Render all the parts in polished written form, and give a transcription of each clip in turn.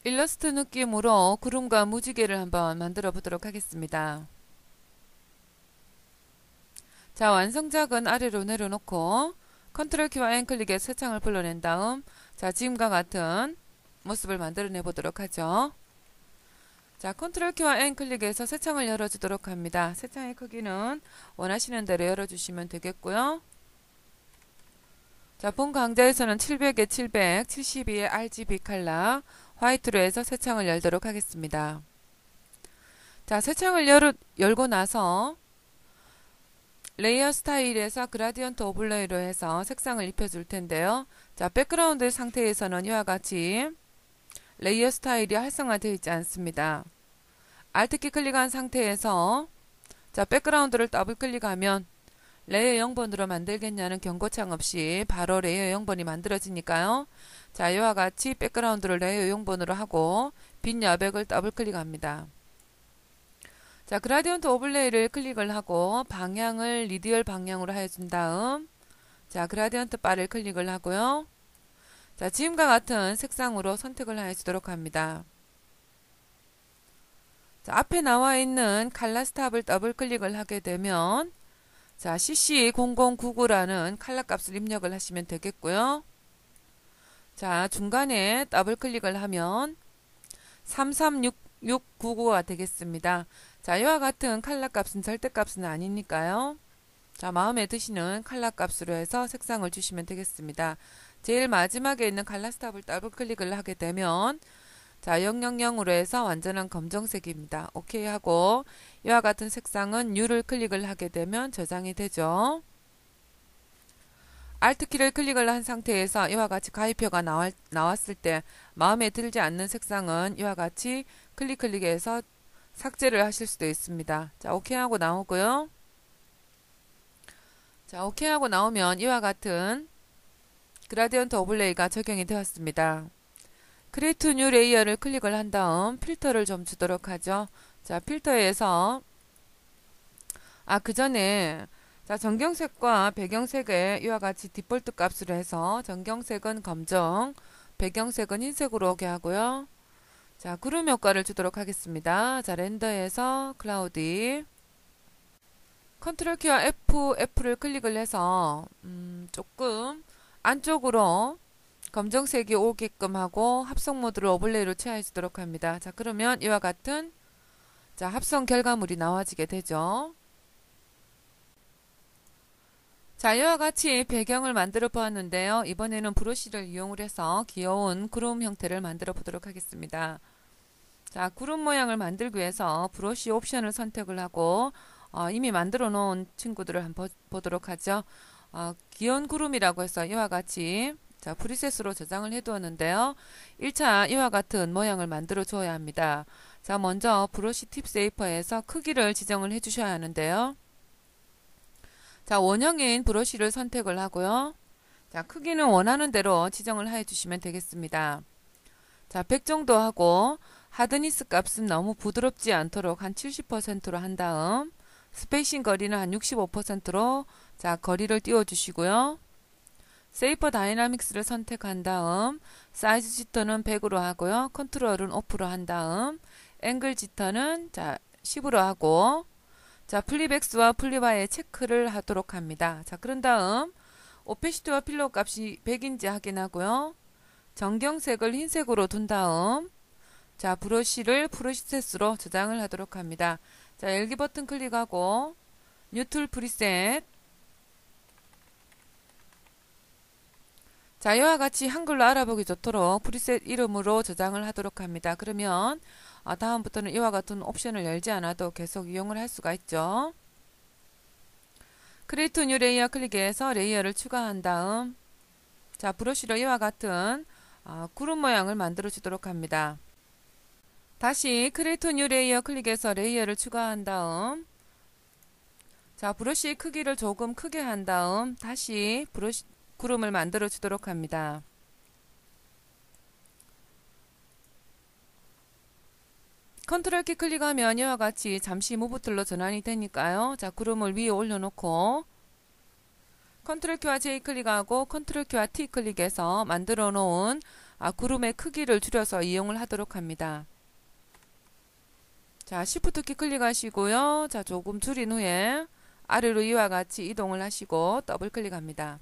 일러스트 느낌으로 구름과 무지개를 한번 만들어 보도록 하겠습니다. 자, 완성작은 아래로 내려놓고 컨트롤 키와 N 클릭에 새 창을 불러낸 다음 자, 지금과 같은 모습을 만들어내 보도록 하죠. 자, 컨트롤 키와 N 클릭해서 새 창을 열어주도록 합니다. 새 창의 크기는 원하시는 대로 열어주시면 되겠고요. 자, 본 강좌에서는 700에 700, 72의 RGB 컬러 화이트로 해서 새 창을 열도록 하겠습니다. 자, 새 창을 열고 나서 레이어 스타일에서 그라디언트 오블레이로 해서 색상을 입혀줄 텐데요. 자, 백그라운드 상태에서는 이와 같이 레이어 스타일이 활성화되어 있지 않습니다. Alt키 클릭한 상태에서 자, 백그라운드를 더블 클릭하면 레이어 0번으로 만들겠냐는 경고창 없이 바로 레이어 0번이 만들어지니까요. 자, 이와 같이 백그라운드를 레이어 0번으로 하고 빈 여백을 더블 클릭합니다. 자, 그라디언트 오블레이를 클릭을 하고 방향을 리디얼 방향으로 해준 다음 자, 그라디언트 바를 클릭을 하고요. 자, 지금과 같은 색상으로 선택을 해주도록 합니다. 자, 앞에 나와 있는 칼라 스탑을 더블 클릭을 하게 되면 자, CC0099라는 칼라 값을 입력을 하시면 되겠고요. 자, 중간에 더블 클릭을 하면 336699가 되겠습니다. 자, 이와 같은 칼라 값은 절대 값은 아니니까요. 자, 마음에 드시는 칼라 값으로 해서 색상을 주시면 되겠습니다. 제일 마지막에 있는 칼라 스탑을 더블 클릭을 하게 되면 자, 000으로 해서 완전한 검정색입니다. 오케이 하고 이와 같은 색상은 U를 클릭을 하게 되면 저장이 되죠. Alt키를 클릭을 한 상태에서 이와 같이 가입표가 나왔을 때 마음에 들지 않는 색상은 이와 같이 클릭해서 삭제를 하실 수도 있습니다. 자, 오케이 하고 나오고요. 자, 오케이 하고 나오면 이와 같은 그라디언트 오블레이가 적용이 되었습니다. 크리에이트 뉴 레이어를 클릭을 한 다음 필터를 좀 주도록 하죠. 자, 필터에서 그 전에 자, 전경색과 배경색에 이와 같이 디폴트 값으로 해서 전경색은 검정, 배경색은 흰색으로 오게 하고요. 자, 구름 효과를 주도록 하겠습니다. 자, 렌더에서 클라우디 컨트롤 키와 F를 클릭을 해서 조금 안쪽으로 검정색이 오게끔 하고 합성 모드를 오블레이로 취해 주도록 합니다. 자, 그러면 이와 같은 자, 합성 결과물이 나와지게 되죠. 자, 이와 같이 배경을 만들어 보았는데요. 이번에는 브러쉬를 이용을 해서 귀여운 구름 형태를 만들어 보도록 하겠습니다. 자, 구름 모양을 만들기 위해서 브러쉬 옵션을 선택을 하고 이미 만들어 놓은 친구들을 한번 보도록 하죠. 귀여운 구름이라고 해서 이와 같이 자, 프리셋으로 저장을 해 두었는데요. 1차 이와 같은 모양을 만들어 줘야 합니다. 자, 먼저 브러쉬 팁 세이퍼에서 크기를 지정을 해 주셔야 하는데요. 자, 원형인 브러쉬를 선택을 하고요. 자, 크기는 원하는 대로 지정을 해 주시면 되겠습니다. 자, 100 정도 하고 하드니스 값은 너무 부드럽지 않도록 한 70%로 한 다음 스페이싱 거리는 한 65%로 자, 거리를 띄워 주시고요. 세이퍼 다이나믹스를 선택한 다음 사이즈 지터는 100으로 하고요. 컨트롤은 오프로 한 다음 앵글 지터는 자, 10으로 하고 자, 플립X와 플립와의 체크를 하도록 합니다. 자, 그런 다음 오페시티와 필러 값이 100인지 확인하고요. 전경색을 흰색으로 둔 다음 자, 브러쉬를 프리셋으로 저장을 하도록 합니다. 자, 열기 버튼 클릭하고 뉴툴 프리셋 자, 이와 같이 한글로 알아보기 좋도록 프리셋 이름으로 저장을 하도록 합니다. 그러면 다음부터는 이와 같은 옵션을 열지 않아도 계속 이용을 할 수가 있죠. 크리에이트 뉴 레이어 클릭해서 레이어를 추가한 다음 자, 브러쉬로 이와 같은 구름 모양을 만들어 주도록 합니다. 다시 크리에이트 뉴 레이어 클릭해서 레이어를 추가한 다음 자, 브러쉬 크기를 조금 크게 한 다음 다시 구름을 만들어 주도록 합니다. 컨트롤 키 클릭하면 이와 같이 잠시 무브 툴로 전환이 되니까요. 자, 구름을 위에 올려놓고 컨트롤 키와 J 클릭하고 컨트롤 키와 T 클릭해서 만들어 놓은 구름의 크기를 줄여서 이용을 하도록 합니다. 자, Shift 키 클릭하시고요. 자, 조금 줄인 후에 아래로 이와 같이 이동을 하시고 더블 클릭합니다.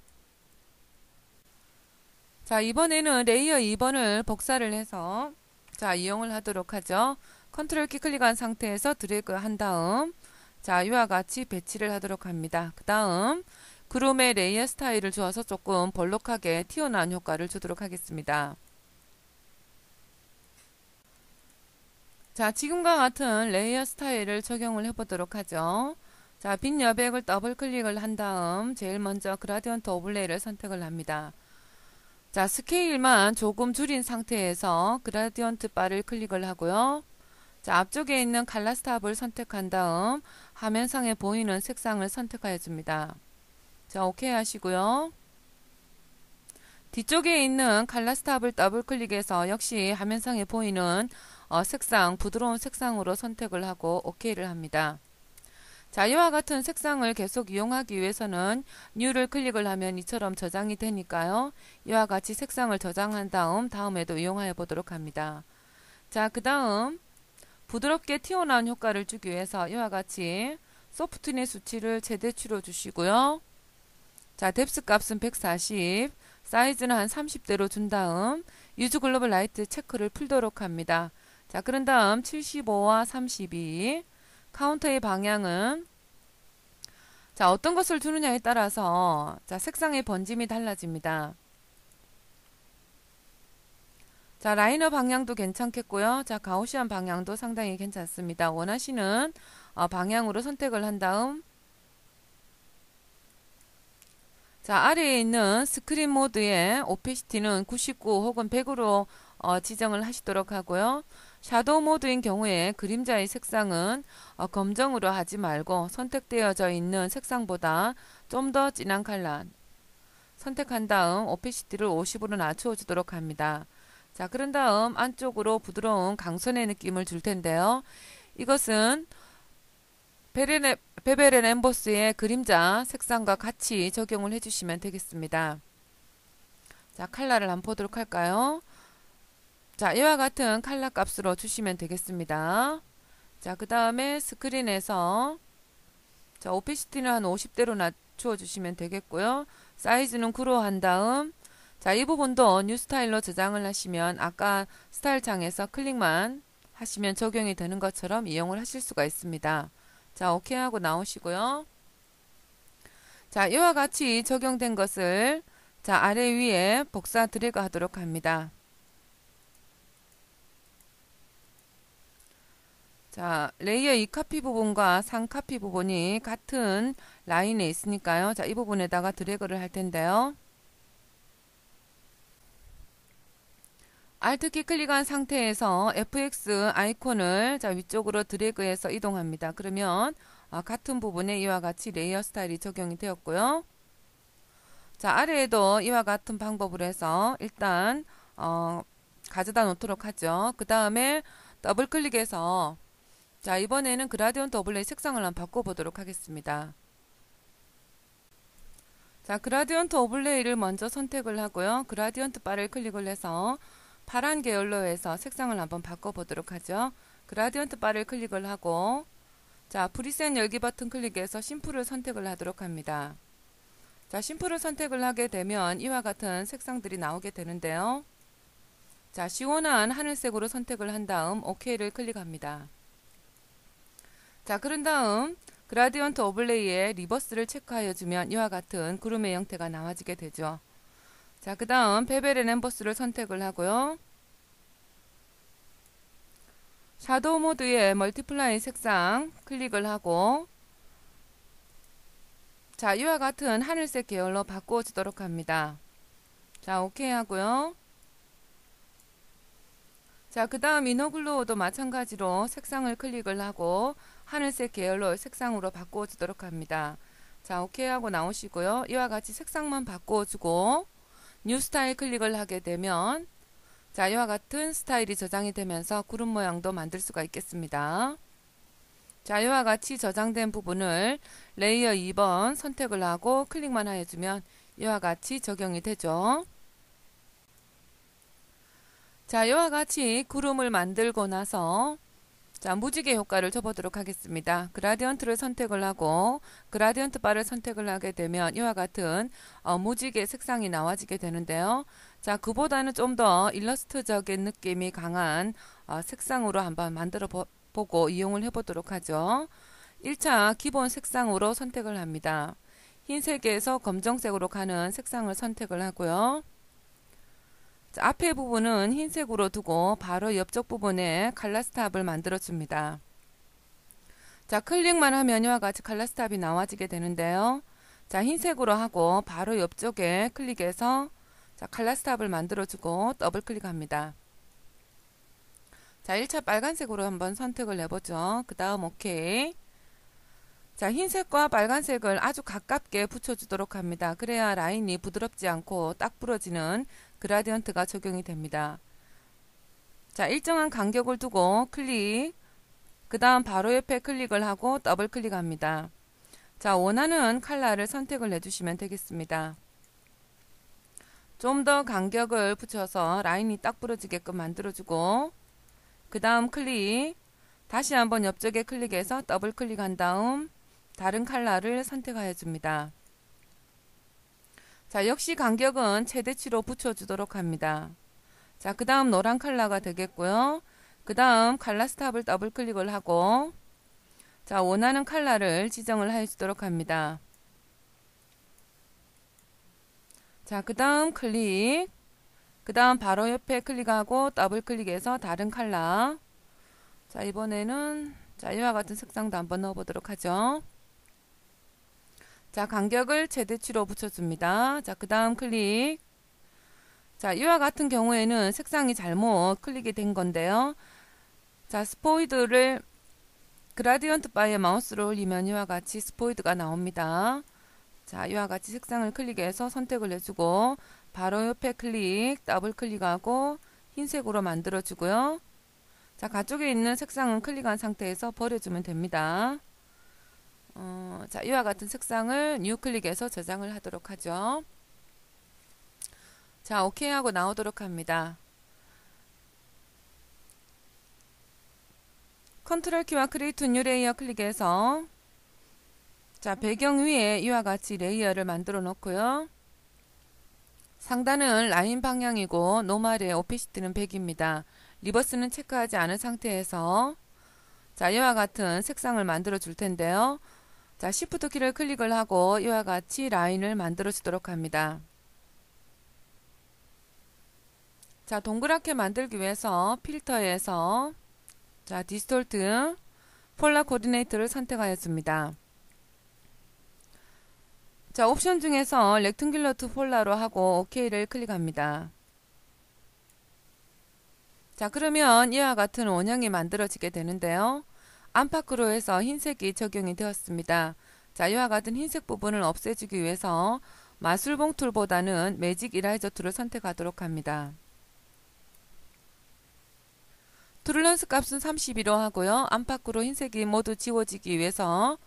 자, 이번에는 레이어 2번을 복사를 해서 자, 이용을 하도록 하죠. 컨트롤 키 클릭한 상태에서 드래그 한 다음 자, 이와 같이 배치를 하도록 합니다. 그 다음 구름의 레이어 스타일을 주어서 조금 볼록하게 튀어나온 효과를 주도록 하겠습니다. 자, 지금과 같은 레이어 스타일을 적용을 해보도록 하죠. 자, 빈 여백을 더블 클릭을 한 다음 제일 먼저 그라디언트 오블레이를 선택을 합니다. 자, 스케일만 조금 줄인 상태에서 그라디언트 바를 클릭을 하고요. 자, 앞쪽에 있는 칼라 스탑을 선택한 다음 화면상에 보이는 색상을 선택하여 줍니다. 자, 오케이 하시고요. 뒤쪽에 있는 칼라 스탑을 더블 클릭해서 역시 화면상에 보이는 색상, 부드러운 색상으로 선택을 하고 오케이를 합니다. 자, 이와 같은 색상을 계속 이용하기 위해서는 New를 클릭을 하면 이처럼 저장이 되니까요. 이와 같이 색상을 저장한 다음 다음에도 이용하여 보도록 합니다. 자, 그 다음 부드럽게 튀어나온 효과를 주기 위해서 이와 같이 소프트넷 수치를 최대치로 주시고요. 자, 뎁스 값은 140, 사이즈는 한 30대로 준 다음 유즈 글로벌 라이트 체크를 풀도록 합니다. 자, 그런 다음 75와 32, 카운터의 방향은 자, 어떤 것을 두느냐에 따라서 자, 색상의 번짐이 달라집니다. 자, 라이너 방향도 괜찮겠고요. 자, 가우시안 방향도 상당히 괜찮습니다. 원하시는 방향으로 선택을 한 다음 자, 아래에 있는 스크린 모드의 오페시티는 99 혹은 100으로 지정을 하시도록 하고요. 샤도우 모드인 경우에 그림자의 색상은 검정으로 하지 말고 선택되어져 있는 색상보다 좀 더 진한 컬러 선택한 다음 오페시티를 50으로 낮추어 주도록 합니다. 자, 그런 다음 안쪽으로 부드러운 강선의 느낌을 줄 텐데요. 이것은 베벨 엠보스의 그림자 색상과 같이 적용을 해주시면 되겠습니다. 자, 컬러를 한번 보도록 할까요? 자, 이와 같은 컬러 값으로 주시면 되겠습니다. 자, 그 다음에 스크린에서 자, 오피시티는 한 50대로 낮추어 주시면 되겠고요. 사이즈는 9로 한 다음 자, 이 부분도 뉴 스타일로 저장을 하시면 아까 스타일 창에서 클릭만 하시면 적용이 되는 것처럼 이용을 하실 수가 있습니다. 자, 오케이 하고 나오시고요. 자, 이와 같이 적용된 것을 자, 아래 위에 복사 드래그 하도록 합니다. 자, 레이어 2 카피 부분과 3 카피 부분이 같은 라인에 있으니까요. 자, 이 부분에다가 드래그를 할 텐데요. Alt 키 클릭한 상태에서 FX 아이콘을 자, 위쪽으로 드래그해서 이동합니다. 그러면 같은 부분에 이와 같이 레이어 스타일이 적용이 되었고요. 자, 아래에도 이와 같은 방법으로 해서 일단 가져다 놓도록 하죠. 그 다음에 더블 클릭해서 자, 이번에는 그라디언트 오블레이 색상을 한번 바꿔보도록 하겠습니다. 자, 그라디언트 오블레이를 먼저 선택을 하고요. 그라디언트 바를 클릭을 해서 파란 계열로 해서 색상을 한번 바꿔보도록 하죠. 그라디언트 바를 클릭을 하고 자, 프리셋 열기 버튼 클릭해서 심플을 선택을 하도록 합니다. 자, 심플을 선택을 하게 되면 이와 같은 색상들이 나오게 되는데요. 자, 시원한 하늘색으로 선택을 한 다음 OK를 클릭합니다. 자, 그런 다음 그라디언트 오블레이의 리버스를 체크하여 주면 이와 같은 구름의 형태가 나와지게 되죠. 자, 그 다음 베벨 앤 엠보스를 선택을 하고요. 샤도우 모드의 멀티플라이 색상 클릭을 하고 자, 이와 같은 하늘색 계열로 바꾸어 주도록 합니다. 자, 오케이 하고요. 자, 그 다음 이너글로우도 마찬가지로 색상을 클릭을 하고 하늘색 계열로 색상으로 바꾸어 주도록 합니다. 자, 오케이 하고 나오시고요. 이와 같이 색상만 바꾸어 주고 뉴 스타일 클릭을 하게 되면 자, 이와 같은 스타일이 저장이 되면서 구름 모양도 만들 수가 있겠습니다. 자, 이와 같이 저장된 부분을 레이어 2번 선택을 하고 클릭만 해주면 이와 같이 적용이 되죠. 자, 이와 같이 구름을 만들고 나서 자, 무지개 효과를 줘보도록 하겠습니다. 그라디언트를 선택을 하고 그라디언트 바를 선택을 하게 되면 이와 같은 무지개 색상이 나와지게 되는데요. 자, 그보다는 좀 더 일러스트적인 느낌이 강한 색상으로 한번 만들어 보고 이용을 해보도록 하죠. 1차 기본 색상으로 선택을 합니다. 흰색에서 검정색으로 가는 색상을 선택을 하고요. 자, 앞에 부분은 흰색으로 두고 바로 옆쪽 부분에 칼라스탑을 만들어 줍니다. 자, 클릭만 하면 이와 같이 칼라스탑이 나와지게 되는데요. 자, 흰색으로 하고 바로 옆쪽에 클릭해서 자, 칼라스탑을 만들어 주고 더블 클릭합니다. 자, 1차 빨간색으로 한번 선택을 해보죠. 그 다음 오케이. 자, 흰색과 빨간색을 아주 가깝게 붙여주도록 합니다. 그래야 라인이 부드럽지 않고 딱 부러지는 그라디언트가 적용이 됩니다. 자, 일정한 간격을 두고 클릭, 그 다음 바로 옆에 클릭을 하고 더블 클릭합니다. 자, 원하는 컬러를 선택을 해주시면 되겠습니다. 좀 더 간격을 붙여서 라인이 딱 부러지게끔 만들어주고 그 다음 클릭, 다시 한번 옆쪽에 클릭해서 더블 클릭한 다음 다른 컬러를 선택하여 줍니다. 자, 역시 간격은 최대치로 붙여주도록 합니다. 자, 그 다음 노란 컬러가 되겠고요. 그 다음 칼라스탑을 더블 클릭을 하고 자, 원하는 컬러를 지정을 해주도록 합니다. 자, 그 다음 클릭, 그 다음 바로 옆에 클릭하고 더블 클릭해서 다른 컬러. 자, 이번에는 자, 이와 같은 색상도 한번 넣어보도록 하죠. 자, 간격을 최대치로 붙여줍니다. 자, 그 다음 클릭. 자, 이와 같은 경우에는 색상이 잘못 클릭이 된 건데요. 자, 스포이드를 그라디언트 바에 마우스를 올리면 이와 같이 스포이드가 나옵니다. 자, 이와 같이 색상을 클릭해서 선택을 해주고 바로 옆에 클릭, 더블 클릭하고 흰색으로 만들어주고요. 자, 가쪽에 있는 색상은 클릭한 상태에서 버려주면 됩니다. 자, 이와 같은 색상을 뉴 클릭해서 저장을 하도록 하죠. 자, 오케이 하고 나오도록 합니다. 컨트롤 키와 크리에이트 뉴 레이어 클릭해서 자, 배경 위에 이와 같이 레이어를 만들어 놓고요. 상단은 라인 방향이고 노멀의 오피시티는 100입니다. 리버스는 체크하지 않은 상태에서 자, 이와 같은 색상을 만들어 줄 텐데요. 자, Shift 키를 클릭을 하고 이와 같이 라인을 만들어 주도록 합니다. 자, 동그랗게 만들기 위해서 필터에서 자, 디스톨트 폴라 코디네이트를 선택하였습니다. 자, 옵션 중에서 렉탱귤러 투 폴라로 하고 OK를 클릭합니다. 자, 그러면 이와 같은 원형이 만들어지게 되는데요. 안팎으로 해서 흰색이 적용이 되었습니다. 자, 이와 같은 흰색 부분을 없애주기 위해서 마술봉 툴보다는 매직 이라이저 툴을 선택하도록 합니다. 툴런스 값은 32로 하고요. 안팎으로 흰색이 모두 지워지기 위해서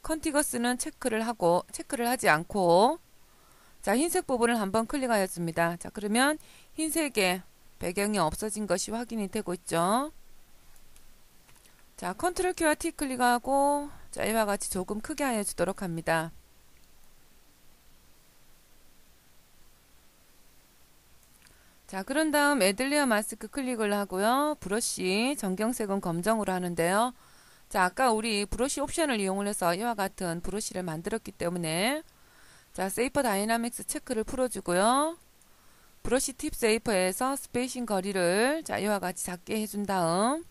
컨티거스는 체크를 하지 않고 자, 흰색 부분을 한번 클릭하였습니다. 자, 그러면 흰색의 배경이 없어진 것이 확인이 되고 있죠. 자, 컨트롤 키와 T 클릭하고 자, 이와 같이 조금 크게 하여 주도록 합니다. 자, 그런 다음 애들리어 마스크 클릭을 하고요. 브러쉬 전경색은 검정으로 하는데요. 자, 아까 우리 브러쉬 옵션을 이용을 해서 이와 같은 브러쉬를 만들었기 때문에 자, 세이퍼 다이나믹스 체크를 풀어주고요. 브러쉬 팁 세이퍼에서 스페이싱 거리를 자, 이와 같이 작게 해준 다음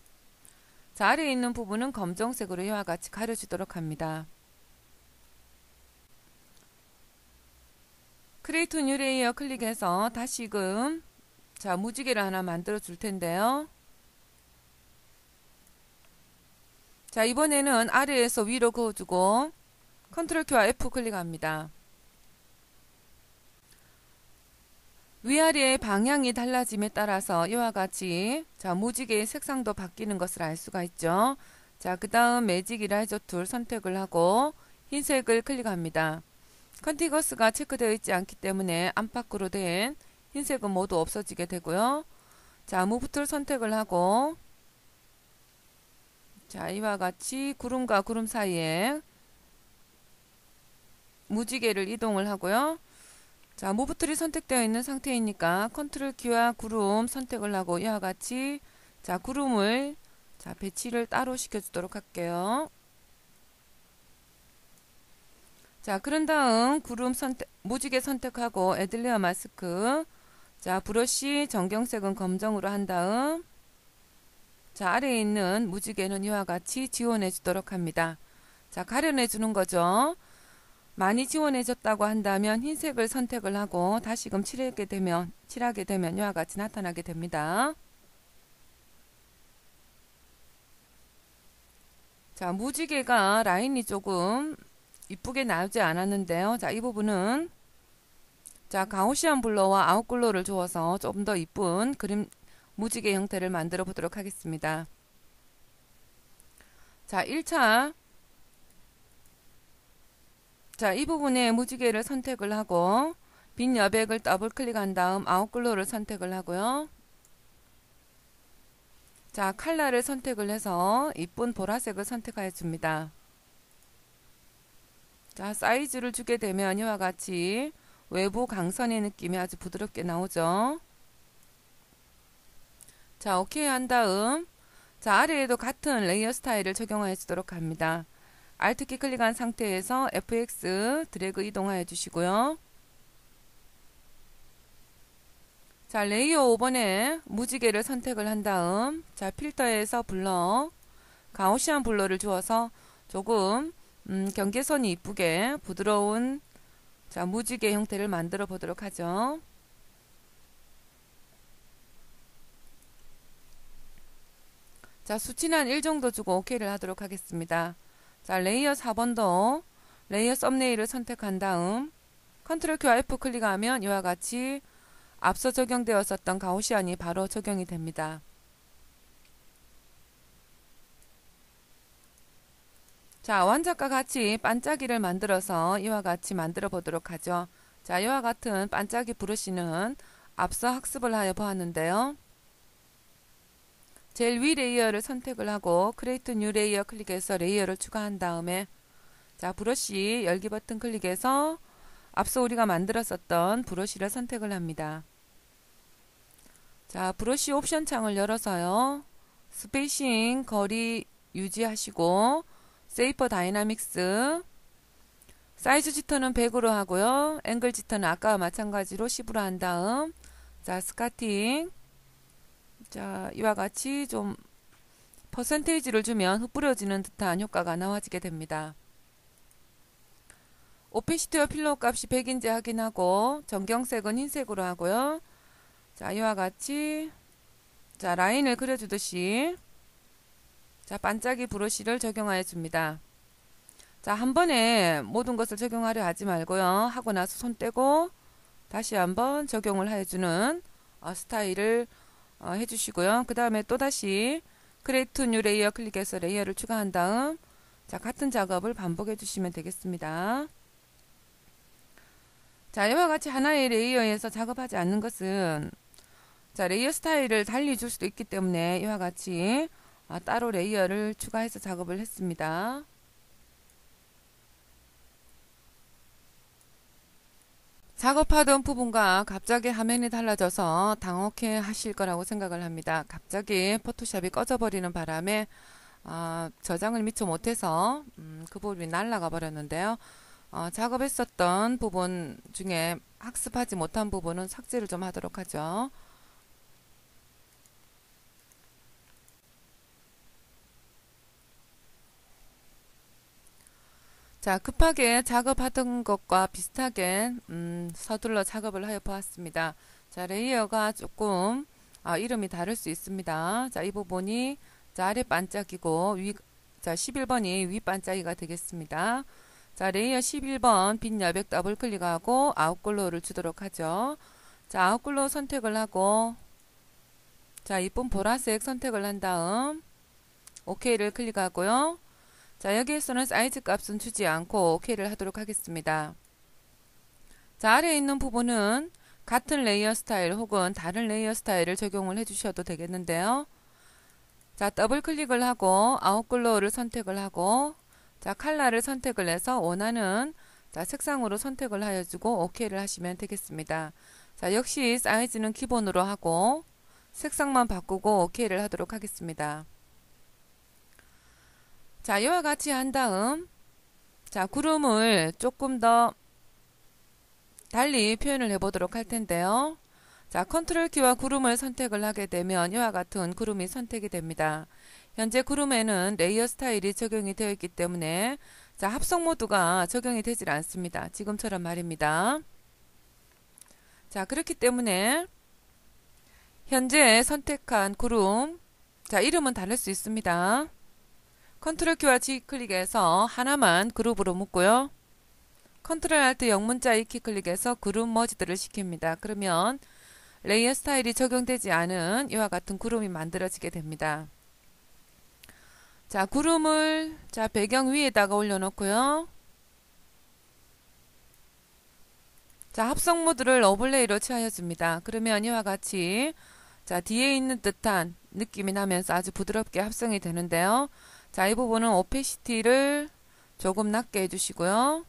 자, 아래에 있는 부분은 검정색으로 이와 같이 가려주도록 합니다. 크리에이트 뉴 레이어 클릭해서 다시금 자, 무지개를 하나 만들어 줄 텐데요. 자, 이번에는 아래에서 위로 그어주고 컨트롤 키와 F 클릭합니다. 위아래의 방향이 달라짐에 따라서 이와 같이 자, 무지개의 색상도 바뀌는 것을 알 수가 있죠. 자, 그 다음 매직 이라이저 툴 선택을 하고 흰색을 클릭합니다. 컨티거스가 체크되어 있지 않기 때문에 안팎으로 된 흰색은 모두 없어지게 되고요. 자, 무브툴 선택을 하고, 자, 이와 같이 구름과 구름 사이에 무지개를 이동을 하고요. 자, 무브툴이 선택되어 있는 상태이니까 컨트롤 키와 구름 선택을 하고 이와 같이 자, 구름을 자, 배치를 따로 시켜주도록 할게요. 자, 그런 다음 구름 선택, 무지개 선택하고 애들레어 마스크. 자, 브러쉬 정경색은 검정으로 한 다음 자, 아래에 있는 무지개는 이와 같이 지원해 주도록 합니다. 자, 가려내 주는 거죠. 많이 지원해 줬다고 한다면 흰색을 선택을 하고 다시금 칠하게 되면 이와 같이 나타나게 됩니다. 자, 무지개가 라인이 조금 이쁘게 나오지 않았는데요. 자, 이 부분은 자, 가우시안 블러와 아웃글로를 주어서 좀 더 이쁜 그림 무지개 형태를 만들어 보도록 하겠습니다. 자, 1차 자, 이 부분에 무지개를 선택을 하고 빈 여백을 더블 클릭한 다음 아웃글로를 선택을 하고요. 자, 칼라를 선택을 해서 이쁜 보라색을 선택하여 줍니다. 자, 사이즈를 주게 되면 이와 같이 외부 강선의 느낌이 아주 부드럽게 나오죠. 자, 오케이 한 다음 자, 아래에도 같은 레이어 스타일을 적용하여 주도록 합니다. Alt키 클릭한 상태에서 FX 드래그 이동하여 주시고요. 자, 레이어 5번에 무지개를 선택을 한 다음 자, 필터에서 블러 가우시안 블러를 주어서 조금 경계선이 이쁘게 부드러운 자, 무지개 형태를 만들어 보도록 하죠. 자, 수치는 1 정도 주고 OK를 하도록 하겠습니다. 자, 레이어 4번도 레이어 썸네일을 선택한 다음 컨트롤 키 F 클릭하면 이와 같이 앞서 적용되었었던 가우시안이 바로 적용이 됩니다. 자, 원작과 같이 반짝이를 만들어서 이와 같이 만들어 보도록 하죠. 자, 이와 같은 반짝이 브러쉬는 앞서 학습을 하여 보았는데요. 제일 위 레이어를 선택을 하고 크리에이트 뉴 레이어 클릭해서 레이어를 추가한 다음에 자, 브러쉬 열기 버튼 클릭해서 앞서 우리가 만들었었던 브러쉬를 선택을 합니다. 자, 브러쉬 옵션 창을 열어서요. 스페이싱 거리 유지하시고 세이퍼 다이나믹스 사이즈 지터는 100으로 하고요. 앵글 지터는 아까와 마찬가지로 10으로 한 다음 자, 스카팅 자, 이와 같이 좀 퍼센테이지를 주면 흩뿌려지는 듯한 효과가 나와지게 됩니다. 오펜시티와 필러 값이 100인지 확인하고 정경색은 흰색으로 하고요. 자, 이와 같이 자, 라인을 그려주듯이 자, 반짝이 브러쉬를 적용하여 줍니다. 자, 한 번에 모든 것을 적용하려 하지 말고요. 하고 나서 손 떼고 다시 한번 적용을 해주는 스타일을 해주시고요. 그 다음에 또다시 크리에이트 뉴 레이어 클릭해서 레이어를 추가한 다음 자, 같은 작업을 반복해 주시면 되겠습니다. 자, 이와 같이 하나의 레이어에서 작업하지 않는 것은 자, 레이어 스타일을 달리 줄 수도 있기 때문에 이와 같이 따로 레이어를 추가해서 작업을 했습니다. 작업하던 부분과 갑자기 화면이 달라져서 당혹해 하실 거라고 생각을 합니다. 갑자기 포토샵이 꺼져버리는 바람에 저장을 미처 못해서 그 부분이 날아가 버렸는데요. 작업했었던 부분 중에 학습하지 못한 부분은 삭제를 좀 하도록 하죠. 자, 급하게 작업하던 것과 비슷하게 서둘러 작업을 하여 보았습니다. 자, 레이어가 조금 이름이 다를 수 있습니다. 자, 이 부분이 자, 아래 반짝이고 자, 11번이 위 반짝이가 되겠습니다. 자, 레이어 11번 빈 여백 더블 클릭하고 아웃글로우를 주도록 하죠. 자, 아웃글로우 선택을 하고 자, 이쁜 보라색 선택을 한 다음 OK를 클릭하고요. 자, 여기에서는 사이즈 값은 주지 않고 OK를 하도록 하겠습니다. 자, 아래에 있는 부분은 같은 레이어 스타일 혹은 다른 레이어 스타일을 적용을 해주셔도 되겠는데요. 자, 더블 클릭을 하고 아웃글로우를 선택을 하고 자, 컬러를 선택을 해서 원하는 자, 색상으로 선택을 하여주고 OK를 하시면 되겠습니다. 자, 역시 사이즈는 기본으로 하고 색상만 바꾸고 OK를 하도록 하겠습니다. 자, 이와 같이 한 다음 자, 구름을 조금 더 달리 표현을 해보도록 할 텐데요. 자, 컨트롤 키와 구름을 선택을 하게 되면 이와 같은 구름이 선택이 됩니다. 현재 구름에는 레이어 스타일이 적용이 되어 있기 때문에 자, 합성 모드가 적용이 되질 않습니다. 지금처럼 말입니다. 자, 그렇기 때문에 현재 선택한 구름 자, 이름은 다를 수 있습니다. 컨트롤 키와 G 클릭해서 하나만 그룹으로 묶고요. 컨트롤 알트 영문자 E 키 클릭해서 그룹 머지들을 시킵니다. 그러면 레이어 스타일이 적용되지 않은 이와 같은 구름이 만들어지게 됩니다. 자, 구름을 자, 배경 위에다가 올려놓고요. 자, 합성 모드를 오버레이로 취하여줍니다. 그러면 이와 같이 자, 뒤에 있는 듯한 느낌이 나면서 아주 부드럽게 합성이 되는데요. 자, 이 부분은 오페시티를 조금 낮게 해주시고요.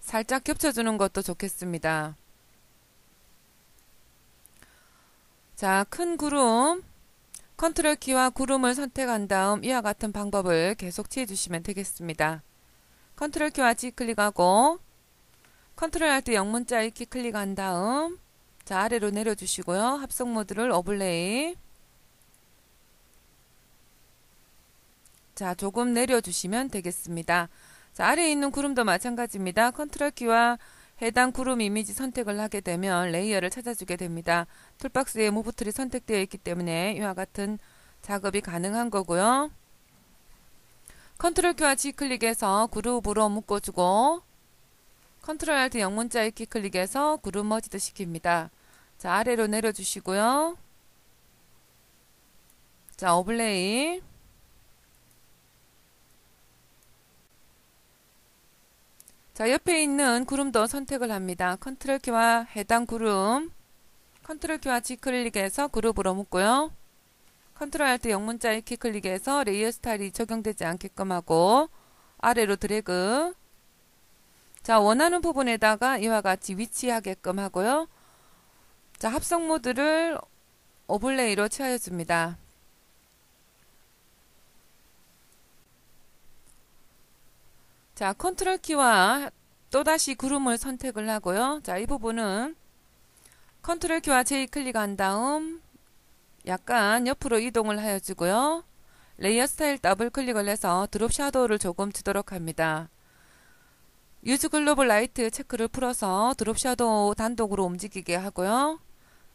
살짝 겹쳐주는 것도 좋겠습니다. 자, 큰 구름 컨트롤 키와 구름을 선택한 다음 이와 같은 방법을 계속 취해주시면 되겠습니다. 컨트롤 키와 G 클릭하고 컨트롤 알트 영문자 E 키 클릭한 다음 자, 아래로 내려주시고요. 합성 모드를 오버레이 자, 조금 내려주시면 되겠습니다. 자, 아래에 있는 구름도 마찬가지입니다. 컨트롤 키와 해당 구름 이미지 선택을 하게 되면 레이어를 찾아주게 됩니다. 툴박스에 무브 툴이 선택되어 있기 때문에 이와 같은 작업이 가능한 거고요. 컨트롤 키와 G 클릭해서 그룹으로 묶어주고 컨트롤 알트 영문자 E 키 클릭해서 그룹 머지드 시킵니다. 자, 아래로 내려주시고요. 자, 오버레이 자, 옆에 있는 구름도 선택을 합니다. 컨트롤 키와 해당 구름 컨트롤 키와 G 클릭해서 그룹으로 묶고요. 컨트롤 알트 영문자 E 키 클릭해서 레이어 스타일이 적용되지 않게끔 하고 아래로 드래그 자, 원하는 부분에다가 이와 같이 위치하게끔 하고요. 자, 합성 모드를 오버레이로 취하여줍니다. 자, 컨트롤 키와 또다시 구름을 선택을 하고요. 자, 이 부분은 컨트롤 키와 J 클릭한 다음 약간 옆으로 이동을 하여주고요. 레이어 스타일 더블 클릭을 해서 드롭 샤도우를 조금 주도록 합니다. 유즈 글로벌 라이트 체크를 풀어서 드롭 샤도우 단독으로 움직이게 하고요.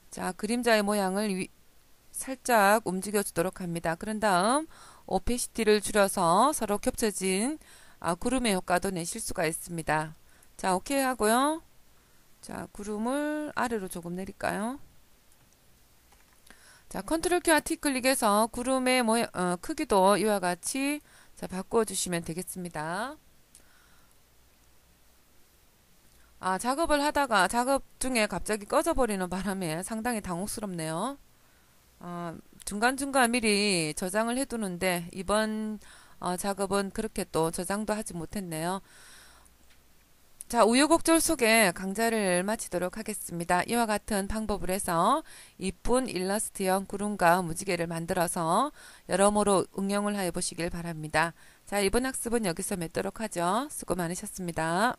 자, 그림자의 모양을 살짝 움직여 주도록 합니다. 그런 다음 오페시티를 줄여서 서로 겹쳐진 구름의 효과도 내실 수가 있습니다. 자, 오케이 하고요. 자, 구름을 아래로 조금 내릴까요? 자, 컨트롤 키와 T 클릭해서 구름의 크기도 이와 같이 자, 바꾸어 주시면 되겠습니다. 작업을 하다가 작업 중에 갑자기 꺼져버리는 바람에 상당히 당혹스럽네요. 중간중간 미리 저장을 해두는데 이번 작업은 그렇게 또 저장도 하지 못했네요. 자, 우여곡절 속에 강좌를 마치도록 하겠습니다. 이와 같은 방법을 해서 이쁜 일러스트형 구름과 무지개를 만들어서 여러모로 응용을 해 보시길 바랍니다. 자, 이번 학습은 여기서 맺도록 하죠. 수고 많으셨습니다.